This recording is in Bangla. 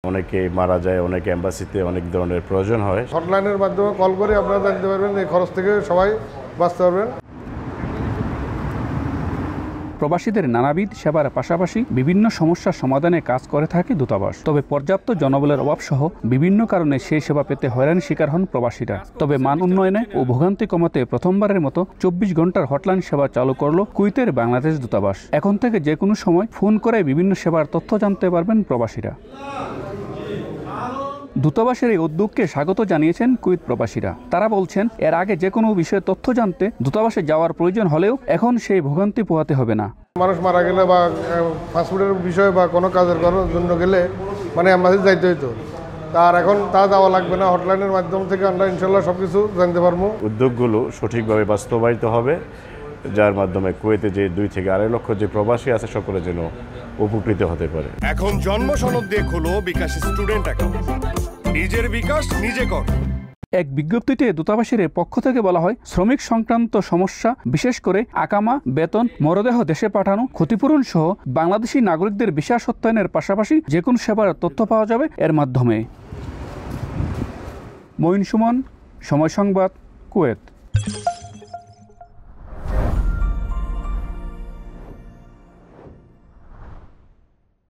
অনেকে মারা যায়, অনেকে এম্বাসিতে অনেক ধরনের প্রয়োজন হয়। হটলাইনের মাধ্যমে কল করে আপনারা জানতে পারবেন, এই খরচ থেকে সবাই বাঁচতে পারবেন। প্রবাসীদের নানাবিধ সেবার পাশাপাশি বিভিন্ন সমস্যার সমাধানে কাজ করে থাকে দূতাবাস। তবে পর্যাপ্ত জনবলের অভাব সহ বিভিন্ন কারণে সেই সেবা পেতে হয়রানির শিকার হন প্রবাসীরা। তবে মান উন্নয়নে ও ভোগান্তি কমাতে প্রথমবারের মতো 24 ঘন্টার হটলাইন সেবা চালু করল কুয়েতের বাংলাদেশ দূতাবাস। এখন থেকে যে কোনো সময় ফোন করে বিভিন্ন সেবার তথ্য জানতে পারবেন প্রবাসীরা। দূতাবাসের এই উদ্যোগকে স্বাগত জানিয়েছেন কুয়েত প্রবাসীরা। তারা বলছেন, এর আগে যে কোনো বিষয়ে তথ্য জানতে দূতাবাসে যাওয়ার প্রয়োজন হলেও এখন সেই ভোগান্তি পোহাতে হবে না। মানুষ মারা গেলে বা পাসপোর্টের বিষয়ে বা কোনো কাজের জন্য গেলে অ্যাম্বাসি যাইতে হইতো, আর এখন তা যাওয়া লাগবে না। হটলাইনের মাধ্যম থেকে আমরা ইনশাল্লাহ সব কিছু জানতে পারবো। উদ্যোগগুলো সঠিকভাবে বাস্তবায়িত হবে, যার মাধ্যমে কুয়েতে যে 2 থেকে 2.5 লক্ষ যে প্রবাসী আছে সকলে যেন উপকৃত হতে পারে। এখন জন্ম সনদ দিয়ে খোলো বিকাশ স্টুডেন্ট অ্যাকাউন্ট। নিজের বিকাশ নিজে কর। এক বিজ্ঞপ্তিতে দূতাবাসের পক্ষ থেকে বলা হয়, শ্রমিক সংক্রান্ত সমস্যা বিশেষ করে আকামা, বেতন, মরদেহ দেশে পাঠানো, ক্ষতিপূরণ সহ বাংলাদেশি নাগরিকদের ভিসা সত্যায়নের পাশাপাশি যে কোনো সেবার তথ্য পাওয়া যাবে এর মাধ্যমে। মঈন সুমন, সময় সংবাদ, কুয়েত।